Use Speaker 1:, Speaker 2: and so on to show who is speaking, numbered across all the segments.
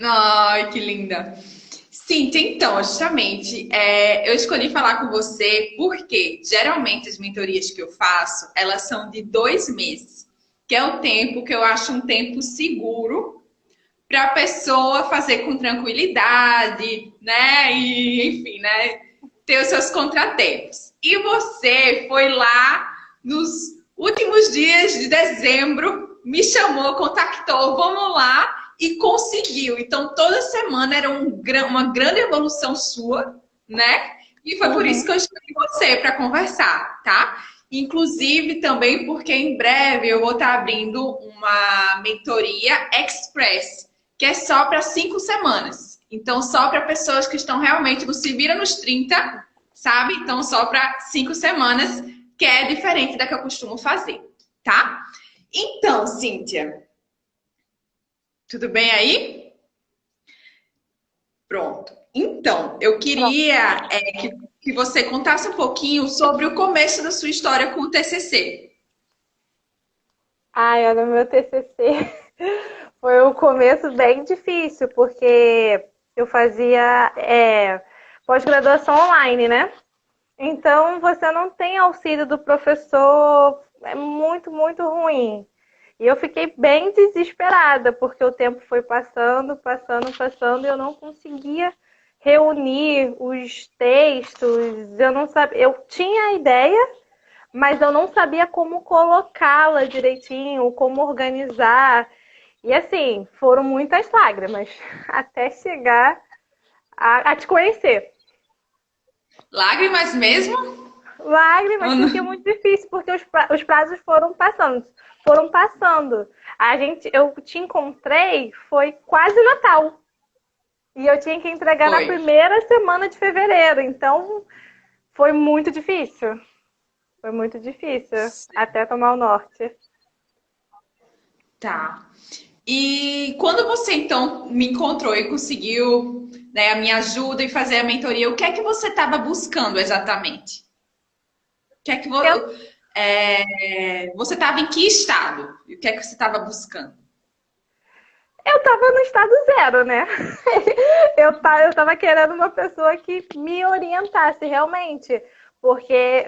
Speaker 1: Ai, que linda. Cíntia, então, justamente, eu escolhi falar com você porque geralmente as mentorias que eu faço, elas são de 2 meses, que é o tempo que eu acho um tempo seguro para a pessoa fazer com tranquilidade, né? E, enfim, né? Ter os seus contratempos. E você foi lá nos últimos dias de dezembro, me chamou, contactou, vamos lá e conseguiu. Então, toda semana era uma grande evolução sua, né? E foi por isso que
Speaker 2: Uhum.
Speaker 1: eu escolhi você para conversar, tá? Inclusive também porque em breve eu vou estar abrindo uma mentoria express, que é só para 5 semanas. Então, só para pessoas que estão realmente no Se Vira nos 30, sabe? Então, só para 5 semanas, que é diferente da que eu costumo fazer, tá? Então, Cíntia, tudo bem aí? Pronto. Então, eu
Speaker 2: Pronto.
Speaker 1: queria que você contasse um pouquinho sobre o começo da sua história com o TCC.
Speaker 2: Ai, olha, meu TCC foi um começo bem difícil, porque eu fazia pós-graduação online, né? Então, você não tem auxílio do professor, é muito, muito ruim. E eu fiquei bem desesperada, porque o tempo foi passando, passando, passando, e eu não conseguia reunir os textos. Eu não sabia, eu tinha a ideia, mas eu não sabia como colocá-la direitinho, como organizar. E assim, foram muitas lágrimas até chegar a te conhecer.
Speaker 1: Lágrimas mesmo?
Speaker 2: Lágrimas,
Speaker 1: Ou
Speaker 2: porque é
Speaker 1: não?
Speaker 2: muito difícil, porque os prazos foram passando, foram passando. Eu te encontrei, foi quase Natal. E eu tinha que entregar na
Speaker 1: Foi.
Speaker 2: primeira semana de fevereiro. Então, foi muito difícil. Foi muito difícil até tomar o norte.
Speaker 1: Tá. E quando você então me encontrou e conseguiu, né, a minha ajuda e fazer a mentoria, o que é que você estava buscando exatamente? O que é que
Speaker 2: Eu
Speaker 1: você estava em que estado? E o que é que você estava buscando?
Speaker 2: Eu tava no estado zero, né? Eu tava querendo uma pessoa que me orientasse realmente, porque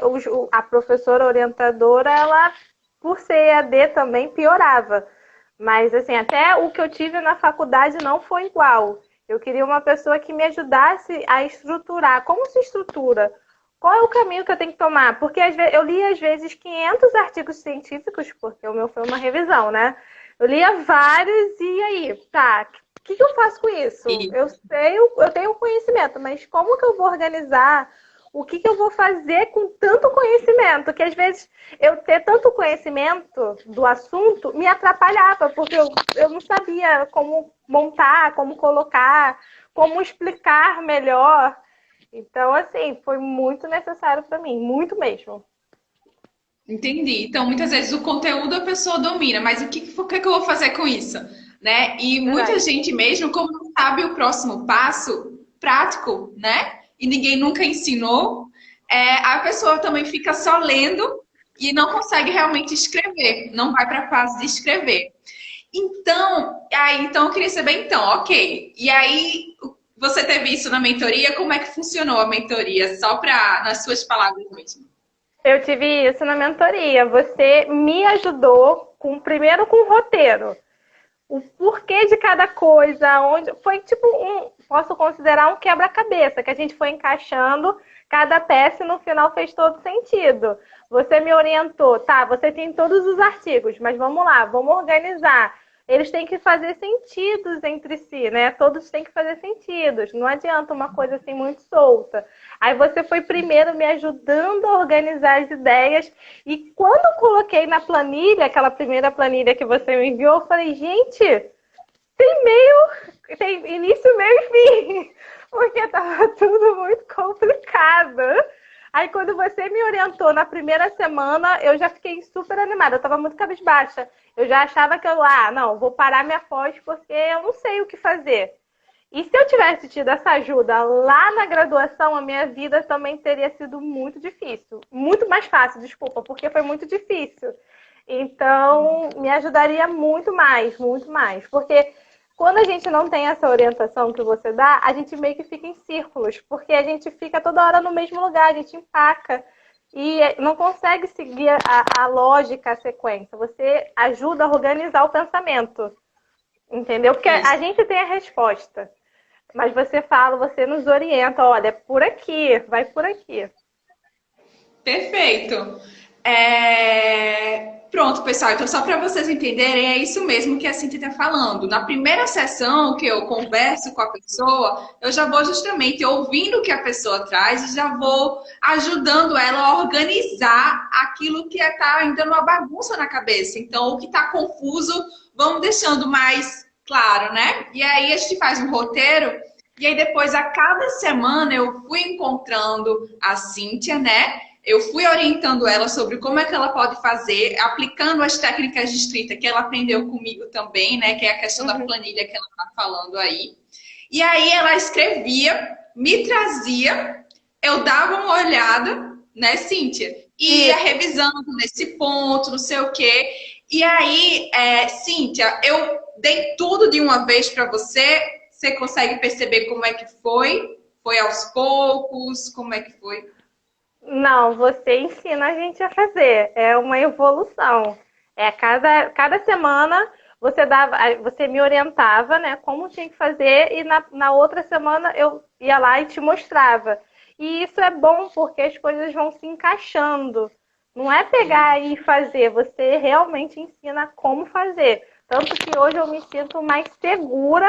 Speaker 2: a professora orientadora, ela, por ser EAD também, piorava. Mas, assim, até o que eu tive na faculdade não foi igual. Eu queria uma pessoa que me ajudasse a estruturar. Como se estrutura? Qual é o caminho que eu tenho que tomar? Porque eu li, às vezes, 500 artigos científicos, porque o meu foi uma revisão, né? Eu lia vários e aí, tá, o que eu faço com isso?
Speaker 1: E,
Speaker 2: Eu tenho conhecimento, mas como que eu vou organizar? O que eu vou fazer com tanto conhecimento? Que às vezes eu ter tanto conhecimento do assunto me atrapalhava, porque eu não sabia como montar, como colocar, como explicar melhor. Então, assim, foi muito necessário para mim, muito mesmo.
Speaker 1: entendi. Então, muitas vezes o conteúdo a pessoa domina, mas o que que eu vou fazer com isso? Né? E muita
Speaker 2: Verdade.
Speaker 1: gente mesmo, como não sabe o próximo passo prático, né? E ninguém nunca ensinou, a pessoa também fica só lendo e não consegue realmente escrever, não vai para a fase de escrever. Então eu queria saber, então, ok. E aí, você teve isso na mentoria? Como é que funcionou a mentoria? Só para, nas suas palavras mesmo.
Speaker 2: Eu tive isso na mentoria. Você me ajudou primeiro com o roteiro. O porquê de cada coisa, onde foi tipo posso considerar um quebra-cabeça que a gente foi encaixando cada peça e no final fez todo sentido. Você me orientou, tá? Você tem todos os artigos, mas vamos lá, vamos organizar. Eles têm que fazer sentidos entre si, né? Todos têm que fazer sentidos. Não adianta uma coisa assim muito solta. Aí você foi primeiro me ajudando a organizar as ideias. E quando eu coloquei na planilha, aquela primeira planilha que você me enviou, eu falei, gente, tem início, meio e fim. Porque tava tudo muito complicado. Aí quando você me orientou na primeira semana, eu já fiquei super animada. Eu tava muito cabisbaixa. Eu já achava que não, vou parar minha pós porque eu não sei o que fazer. E se eu tivesse tido essa ajuda lá na graduação, a minha vida também teria sido muito difícil. Muito mais fácil, desculpa, porque foi muito difícil. Então, me ajudaria muito mais, muito mais. Porque Quando a gente não tem essa orientação que você dá, a gente meio que fica em círculos, porque a gente fica toda hora no mesmo lugar, a gente empaca e não consegue seguir a lógica, a sequência. Você ajuda a organizar o pensamento, entendeu? Porque a gente tem a resposta, mas você fala, você nos orienta, olha, é por aqui, vai por aqui.
Speaker 1: Perfeito. Pronto, pessoal. Então, só para vocês entenderem, é isso mesmo que a Cintia está falando. Na primeira sessão que eu converso com a pessoa, eu já vou justamente ouvindo o que a pessoa traz e já vou ajudando ela a organizar aquilo que está ainda numa bagunça na cabeça. Então, o que está confuso, vamos deixando mais claro, né? E aí a gente faz um roteiro. E aí depois, a cada semana, eu fui encontrando a Cíntia, né? Eu fui orientando ela sobre como é que ela pode fazer, aplicando as técnicas de escrita que ela aprendeu comigo também, né? Que é a questão da planilha que ela está falando aí. E aí ela escrevia, me trazia, eu dava uma olhada, né, Cíntia? E ia revisando nesse ponto, não sei o quê. E aí, Cíntia, eu dei tudo de uma vez para você. Você consegue perceber como é que foi? Foi aos poucos? Como é que foi?
Speaker 2: Não, você ensina a gente a fazer. É uma evolução. Cada semana você me orientava, né, como tinha que fazer, e na outra semana eu ia lá e te mostrava. E isso é bom porque as coisas vão se encaixando. Não é pegar e fazer, você realmente ensina como fazer. Tanto que hoje eu me sinto mais segura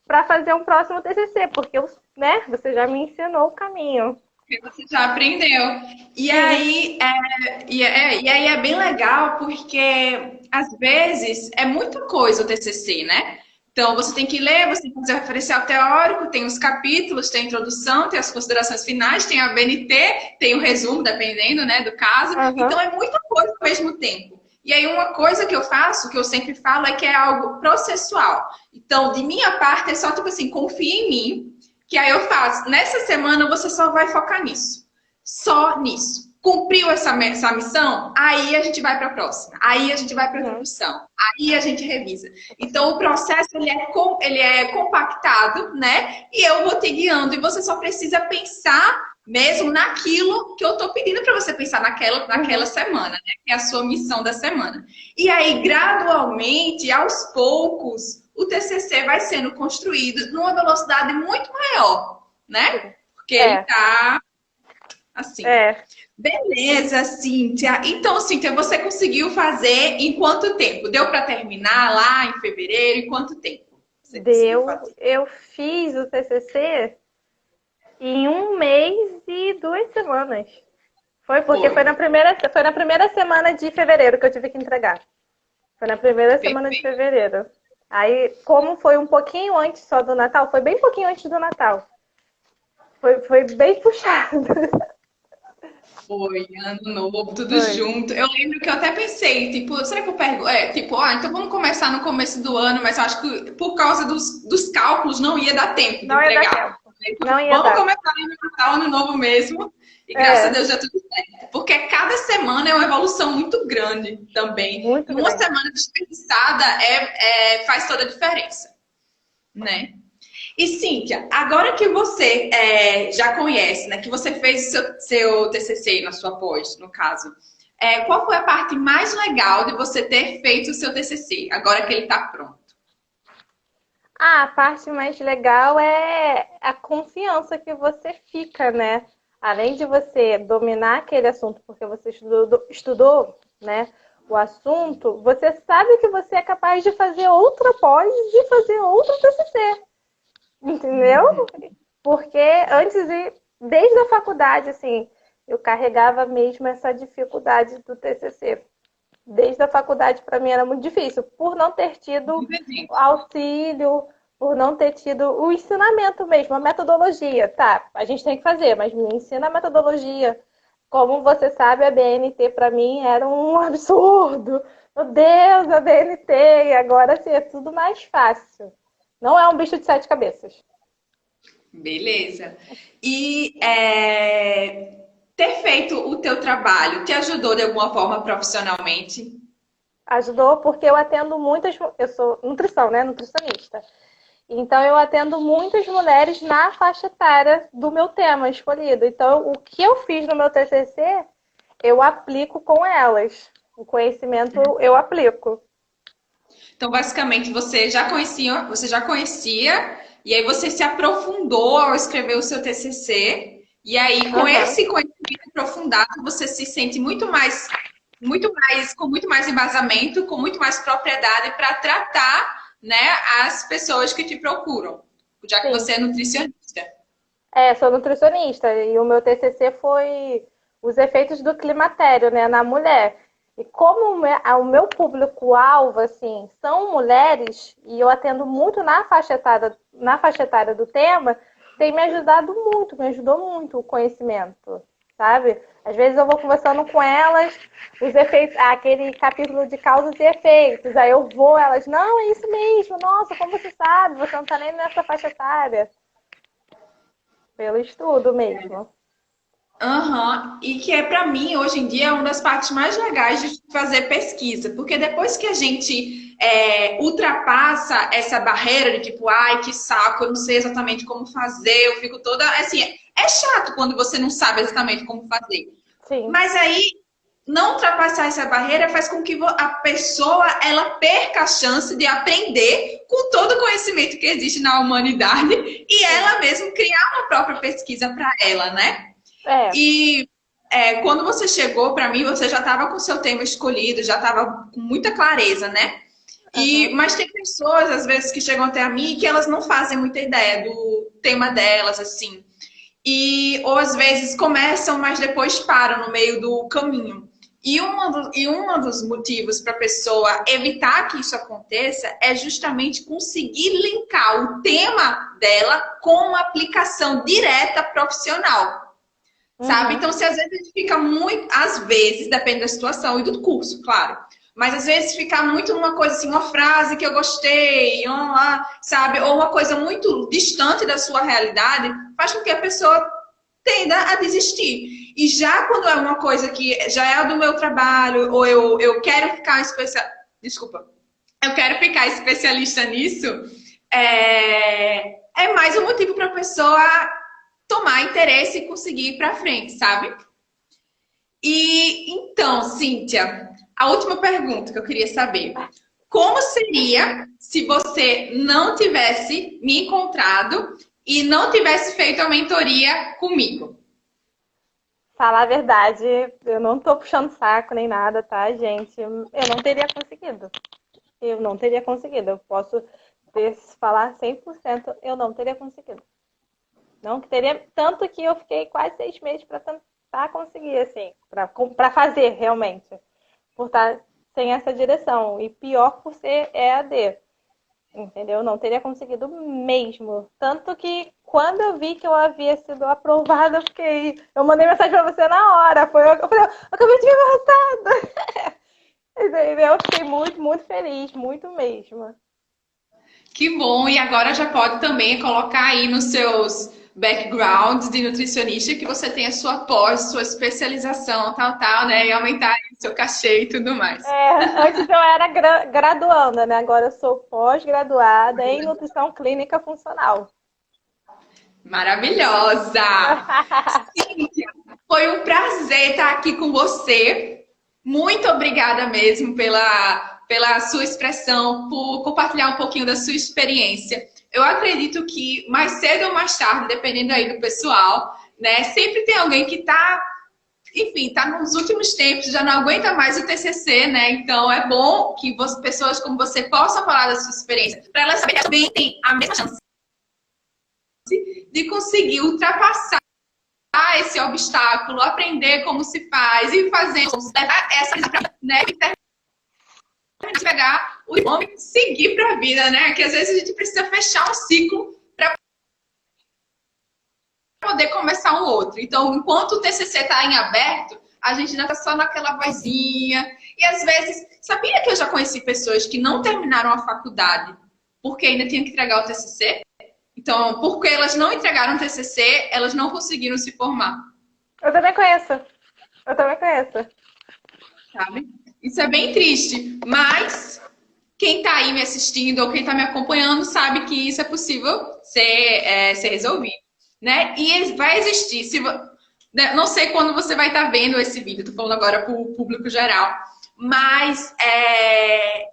Speaker 2: para fazer um próximo TCC, porque né, você já me ensinou o caminho.
Speaker 1: Porque você já aprendeu. E aí, é bem legal porque, às vezes, é muita coisa o TCC, né? Então, você tem que ler, você tem que fazer o referencial teórico, tem os capítulos, tem a introdução, tem as considerações finais, tem a BNT, tem o resumo, dependendo, né, do caso. Então, é muita coisa ao mesmo tempo. E aí, uma coisa que eu faço, que eu sempre falo, é que é algo processual. Então, de minha parte, é só, tipo assim, confia em mim, que aí eu faço. Nessa semana, você só vai focar nisso. Só nisso. Cumpriu essa missão? Aí a gente vai para a próxima. Aí a gente vai para a introdução. Aí a gente revisa. Então, o processo, ele é compactado, né? E eu vou te guiando. E você só precisa pensar mesmo naquilo que eu estou pedindo para você pensar naquela semana, né? Que é a sua missão da semana. E aí, gradualmente, aos poucos, o TCC vai sendo construído numa velocidade muito maior, né? Porque ele está assim. Beleza, Cíntia. Então, Cíntia, você conseguiu fazer em quanto tempo? Deu para terminar lá em fevereiro? Em quanto tempo?
Speaker 2: Deu. Eu fiz o TCC em 1 mês e 2 semanas. Foi na primeira semana de fevereiro que eu tive que entregar. Foi na primeira semana de fevereiro. Aí, como foi um pouquinho antes só do Natal, foi bem pouquinho antes do Natal. Foi bem puxado.
Speaker 1: Foi, ano novo, tudo junto. Eu lembro que eu até pensei, tipo, será que eu pego? Então vamos começar no começo do ano, mas eu acho que por causa dos cálculos não ia dar tempo de entregar.
Speaker 2: Ia dar tempo.
Speaker 1: Então,
Speaker 2: não ia
Speaker 1: vamos
Speaker 2: dar.
Speaker 1: começar no Natal, ano novo mesmo. E graças a Deus já tudo certo. Porque cada semana é uma evolução muito grande também.
Speaker 2: Muito
Speaker 1: uma
Speaker 2: grande.
Speaker 1: semana desperdiçada faz toda a diferença, né? E Cíntia, agora que você já conhece, né, que você fez o seu TCC na sua pós, no caso, qual foi a parte mais legal de você ter feito o seu TCC, agora que ele está pronto?
Speaker 2: A parte mais legal é a confiança que você fica, né? Além de você dominar aquele assunto, porque você estudou, né, o assunto, você sabe que você é capaz de fazer outra pós e fazer outro TCC. Entendeu? Porque desde a faculdade, assim, eu carregava mesmo essa dificuldade do TCC. Desde a faculdade, para mim, era muito difícil, por não ter tido auxílio, por não ter tido o ensinamento mesmo, a metodologia. Tá, a gente tem que fazer, mas me ensina a metodologia. Como você sabe, a BNT para mim era um absurdo. Meu Deus, a BNT! E agora, assim, é tudo mais fácil. Não é um bicho de 7 cabeças.
Speaker 1: Beleza. E ter feito o teu trabalho te ajudou de alguma forma profissionalmente?
Speaker 2: Ajudou porque eu atendo muitas... Eu sou nutrição, né? Nutricionista. Então, eu atendo muitas mulheres na faixa etária do meu tema escolhido. Então, o que eu fiz no meu TCC, eu aplico com elas. O conhecimento eu aplico.
Speaker 1: Então, basicamente, você já conhecia, e aí você se aprofundou ao escrever o seu TCC, e aí com
Speaker 2: Aham.
Speaker 1: esse conhecimento aprofundado, você se sente com muito mais embasamento, com muito mais propriedade para tratar, né, as pessoas que te procuram, já que
Speaker 2: Sim.
Speaker 1: você é nutricionista.
Speaker 2: Sou nutricionista e o meu TCC foi os efeitos do climatério, né, na mulher. E como o meu público-alvo, assim, são mulheres, e eu atendo muito na faixa etária do tema, tem me ajudado muito, me ajudou muito o conhecimento, sabe? Às vezes eu vou conversando com elas, os efeitos, aquele capítulo de causas e efeitos, aí eu vou, elas, não, é isso mesmo, nossa, como você sabe, você não tá nem nessa faixa etária. Pelo estudo mesmo.
Speaker 1: Aham, e que é para mim, hoje em dia, uma das partes mais legais de fazer pesquisa, porque depois que a gente ultrapassa essa barreira de tipo, ai, que saco, eu não sei exatamente como fazer, eu fico toda. Assim, é chato quando você não sabe exatamente como fazer.
Speaker 2: Sim,
Speaker 1: Mas aí, não ultrapassar essa barreira faz com que a pessoa ela perca a chance de aprender com todo o conhecimento que existe na humanidade e
Speaker 2: sim.
Speaker 1: ela mesma criar uma própria pesquisa para ela, né?
Speaker 2: É.
Speaker 1: E quando você chegou para mim, você já estava com o seu tema escolhido, já estava com muita clareza, né?
Speaker 2: Uhum.
Speaker 1: Mas tem pessoas, às vezes, que chegam até a mim que elas não fazem muita ideia do tema delas, assim. Ou às vezes começam, mas depois param no meio do caminho. Um dos motivos para a pessoa evitar que isso aconteça é justamente conseguir linkar o tema dela com uma aplicação direta profissional. Sabe?
Speaker 2: Uhum.
Speaker 1: Então, se às vezes a gente fica muito, às vezes, depende da situação e do curso, claro. Mas às vezes ficar muito numa coisa assim, uma frase que eu gostei, sabe? Ou uma coisa muito distante da sua realidade, faz com que a pessoa tenda a desistir. E já quando é uma coisa que já é do meu trabalho, ou eu quero ficar Desculpa. Eu quero ficar especialista nisso, é mais um motivo para a pessoa tomar interesse e conseguir ir para frente, sabe? E então, Cíntia, a última pergunta que eu queria saber: como seria se você não tivesse me encontrado e não tivesse feito a mentoria comigo?
Speaker 2: Falar a verdade, eu não tô puxando saco nem nada, tá, gente? Eu não teria conseguido. Eu não teria conseguido. Eu posso falar 100%, eu não teria conseguido. Não teria, tanto que eu fiquei quase 6 meses para tentar conseguir, assim, para fazer realmente. Por estar sem essa direção. E pior por ser EAD. Entendeu? Não teria conseguido mesmo. Tanto que quando eu vi que eu havia sido aprovada, eu mandei mensagem pra você na hora. Eu falei, eu acabei de ver meu resultado. Entendeu? Eu fiquei muito, muito feliz, muito mesmo.
Speaker 1: Que bom! E agora já pode também colocar aí nos seus backgrounds de nutricionista que você tem a sua pós, sua especialização, tal, né? E aumentar aí o seu cachê e tudo mais.
Speaker 2: Antes eu era graduanda, né? Agora eu sou pós-graduada em nutrição clínica funcional.
Speaker 1: Maravilhosa! Cíntia, foi um prazer estar aqui com você. Muito obrigada mesmo pela sua expressão, por compartilhar um pouquinho da sua experiência. Eu acredito que mais cedo ou mais tarde, dependendo aí do pessoal, né, sempre tem alguém que está, enfim, está nos últimos tempos, já não aguenta mais o TCC, né? Então é bom que pessoas como você possam falar da sua experiência, para elas também terem a mesma chance de conseguir ultrapassar esse obstáculo, aprender como se faz e fazer essa, né, pegar o nome e seguir para a vida, né? Que às vezes a gente precisa fechar um ciclo para poder começar um outro. Então, enquanto o TCC está em aberto, a gente ainda está só naquela vozinha. E às vezes, sabia que eu já conheci pessoas que não terminaram a faculdade porque ainda tinham que entregar o TCC? Então, porque elas não entregaram o TCC, elas não conseguiram se formar.
Speaker 2: Eu também conheço. Eu também conheço.
Speaker 1: Sabe? Isso é bem triste, mas quem está aí me assistindo ou quem está me acompanhando sabe que isso é possível ser resolvido, né? E vai existir, não sei quando você vai estar vendo esse vídeo, estou falando agora para o público geral, mas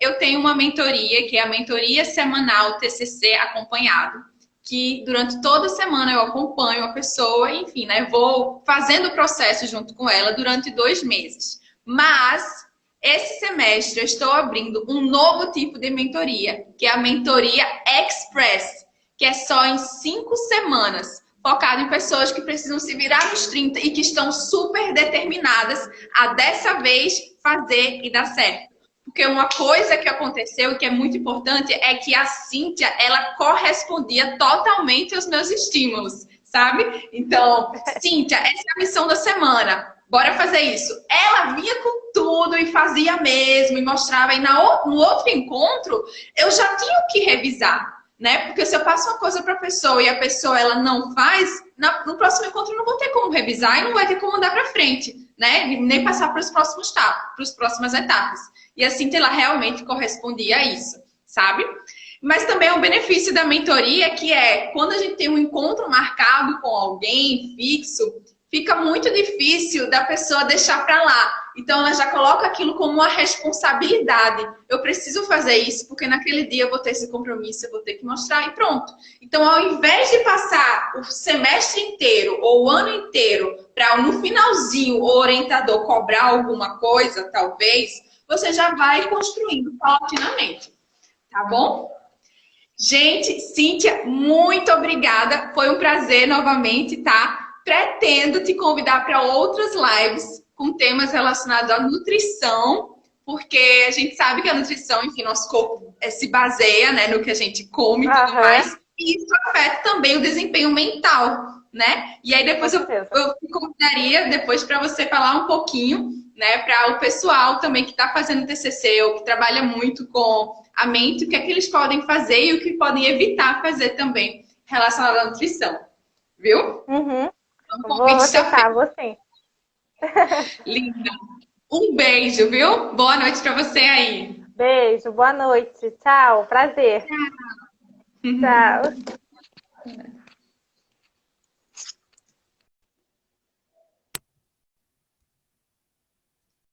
Speaker 1: eu tenho uma mentoria, que é a mentoria semanal TCC acompanhado, que durante toda semana eu acompanho a pessoa, enfim, né? Vou fazendo o processo junto com ela durante 2 meses. Mas esse semestre eu estou abrindo um novo tipo de mentoria, que é a mentoria Express, que é só em 5 semanas, focado em pessoas que precisam se virar nos 30 e que estão super determinadas a dessa vez fazer e dar certo. Porque uma coisa que aconteceu e que é muito importante é que a Cíntia, ela correspondia totalmente aos meus estímulos, sabe? Então, Cíntia, essa é a missão da semana. Bora fazer isso. Ela vinha com tudo e fazia mesmo, e mostrava. E no outro encontro, eu já tinha o que revisar, né? Porque se eu passo uma coisa para a pessoa e a pessoa ela não faz, no próximo encontro eu não vou ter como revisar e não vai ter como andar para frente, né? Nem passar para as próximas etapas. E assim, ela realmente correspondia a isso, sabe? Mas também é um benefício da mentoria, que é quando a gente tem um encontro marcado com alguém fixo, fica muito difícil da pessoa deixar para lá. Então, ela já coloca aquilo como uma responsabilidade. Eu preciso fazer isso, porque naquele dia eu vou ter esse compromisso, eu vou ter que mostrar e pronto. Então, ao invés de passar o semestre inteiro ou o ano inteiro para no finalzinho o orientador cobrar alguma coisa, talvez, você já vai construindo paulatinamente. Tá bom? Gente, Cíntia, muito obrigada. Foi um prazer novamente, tá? Pretendo te convidar para outras lives com temas relacionados à nutrição, porque a gente sabe que a nutrição, enfim, nosso corpo se baseia, né, no que a gente come e tudo mais, e isso afeta também o desempenho mental, né? E aí depois eu te convidaria depois para você falar um pouquinho, né, para o pessoal também que está fazendo TCC ou que trabalha muito com a mente, o que é que eles podem fazer e o que podem evitar fazer também relacionado à nutrição. Viu?
Speaker 2: Uhum. Vou tentar, vou sim.
Speaker 1: Linda. Um beijo, viu? Boa noite para você aí.
Speaker 2: Beijo, boa noite. Tchau, prazer.
Speaker 1: Tchau.
Speaker 2: Tchau.